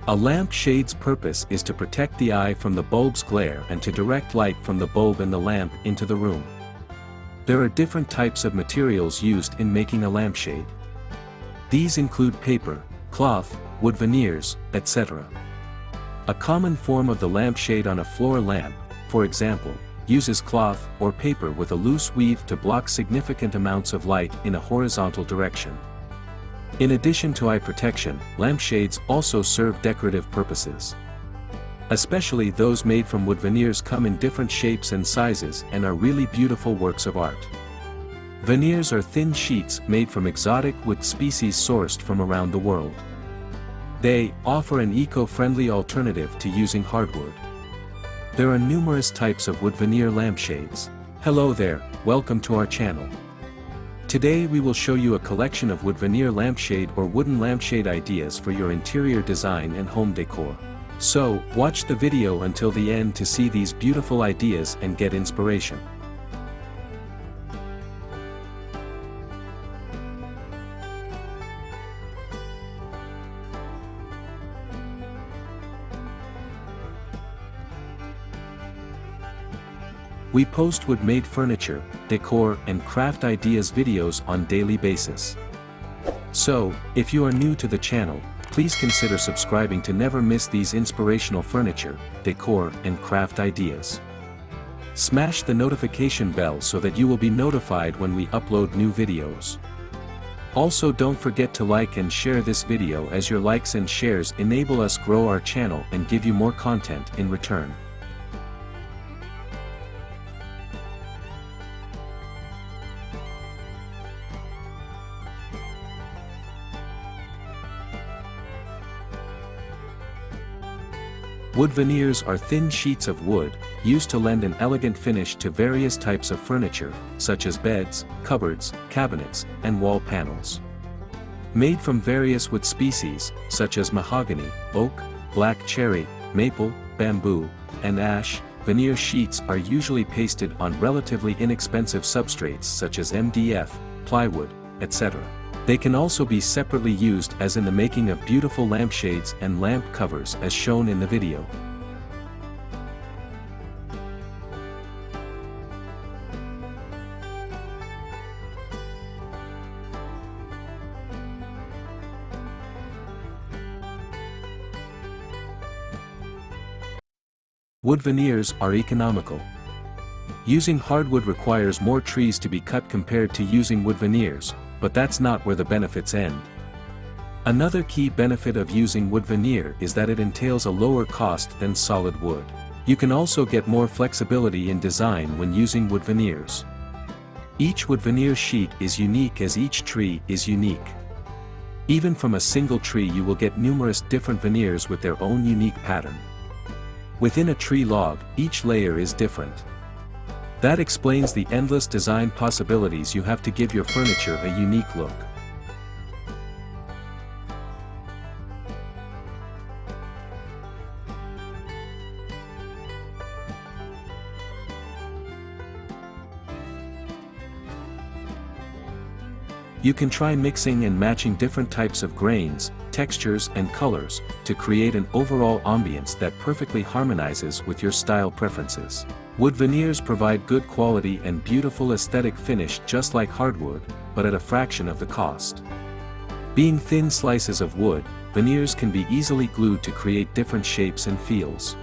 A lampshade's purpose is to protect the eye from the bulb's glare and to direct light from the bulb in the lamp into the room. There are different types of materials used in making a lampshade. These include paper, cloth, wood veneers, etc. A common form of the lampshade on a floor lamp, for example, uses cloth or paper with a loose weave to block significant amounts of light in a horizontal direction. In addition to eye protection, lampshades also serve decorative purposes. Especially those made from wood veneers come in different shapes and sizes and are really beautiful works of art. Veneers are thin sheets made from exotic wood species sourced from around the world. They offer an eco-friendly alternative to using hardwood. There are numerous types of wood veneer lampshades. Hello there, welcome to our channel. Today we will show you a collection of wood veneer lampshade or wooden lampshade ideas for your interior design and home decor. So, watch the video until the end to see these beautiful ideas and get inspiration. We post wood-made furniture, decor, and craft ideas videos on daily basis. So, if you are new to the channel, please consider subscribing to never miss these inspirational furniture, decor, and craft ideas. Smash the notification bell so that you will be notified when we upload new videos. Also, don't forget to like and share this video, as your likes and shares enable us grow our channel and give you more content in return. Wood veneers are thin sheets of wood, used to lend an elegant finish to various types of furniture, such as beds, cupboards, cabinets, and wall panels. Made from various wood species, such as mahogany, oak, black cherry, maple, bamboo, and ash, veneer sheets are usually pasted on relatively inexpensive substrates such as MDF, plywood, etc. They can also be separately used, as in the making of beautiful lampshades and lamp covers as shown in the video. Wood veneers are economical. Using hardwood requires more trees to be cut compared to using wood veneers, but that's not where the benefits end. Another key benefit of using wood veneer is that it entails a lower cost than solid wood. You can also get more flexibility in design when using wood veneers. Each wood veneer sheet is unique, as each tree is unique. Even from a single tree you will get numerous different veneers with their own unique pattern. Within a tree log, each layer is different. That explains the endless design possibilities you have to give your furniture a unique look. You can try mixing and matching different types of grains, textures, and colors to create an overall ambience that perfectly harmonizes with your style preferences. Wood veneers provide good quality and beautiful aesthetic finish just like hardwood, but at a fraction of the cost. Being thin slices of wood, veneers can be easily glued to create different shapes and feels.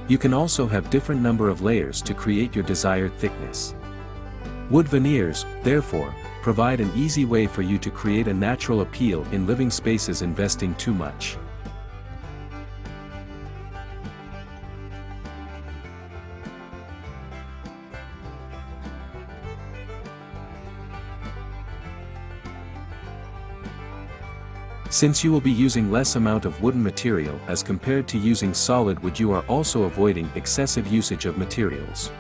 You can also have different number of layers to create your desired thickness. Wood veneers, therefore, provide an easy way for you to create a natural appeal in living spaces investing too much. Since you will be using less amount of wooden material as compared to using solid wood, you are also avoiding excessive usage of materials.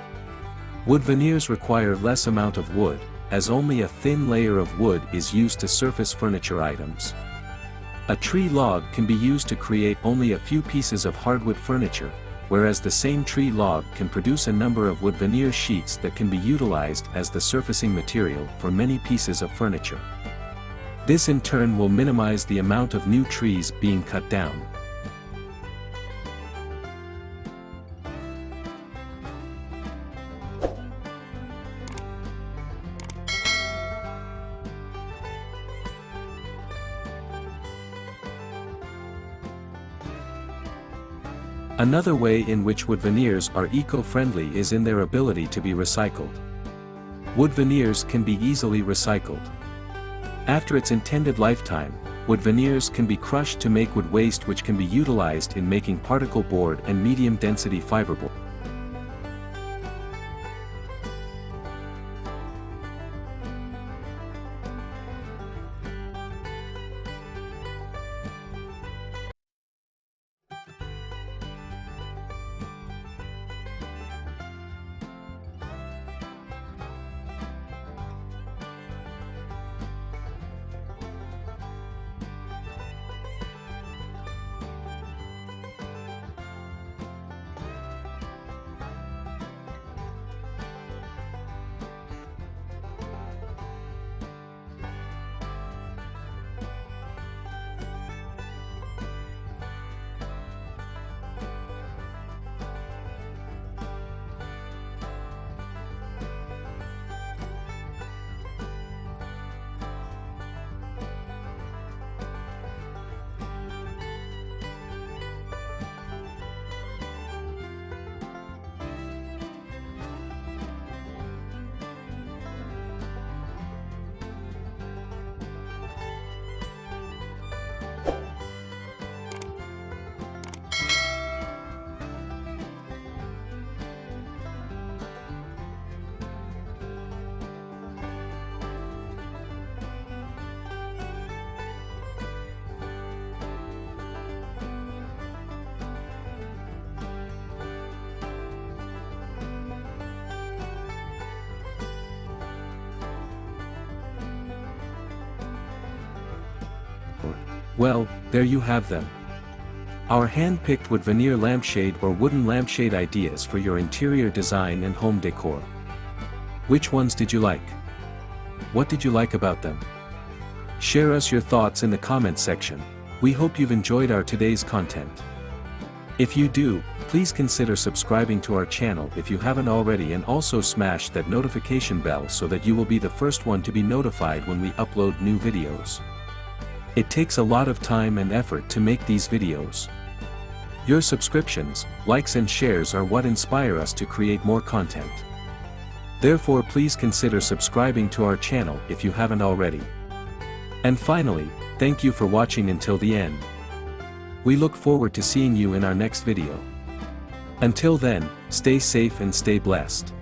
Wood veneers require less amount of wood, as only a thin layer of wood is used to surface furniture items. A tree log can be used to create only a few pieces of hardwood furniture, whereas the same tree log can produce a number of wood veneer sheets that can be utilized as the surfacing material for many pieces of furniture. This in turn will minimize the amount of new trees being cut down. Another way in which wood veneers are eco-friendly is in their ability to be recycled. Wood veneers can be easily recycled. After its intended lifetime, wood veneers can be crushed to make wood waste, which can be utilized in making particle board and medium-density fiberboard. Well, there you have them. Our hand-picked wood veneer lampshade or wooden lampshade ideas for your interior design and home decor. Which ones did you like? What did you like about them? Share us your thoughts in the comment section. We hope you've enjoyed our today's content. If you do, please consider subscribing to our channel if you haven't already, and also smash that notification bell so that you will be the first one to be notified when we upload new videos. It takes a lot of time and effort to make these videos. Your subscriptions, likes and shares are what inspire us to create more content. Therefore, please consider subscribing to our channel if you haven't already. And finally, thank you for watching until the end. We look forward to seeing you in our next video. Until then, stay safe and stay blessed.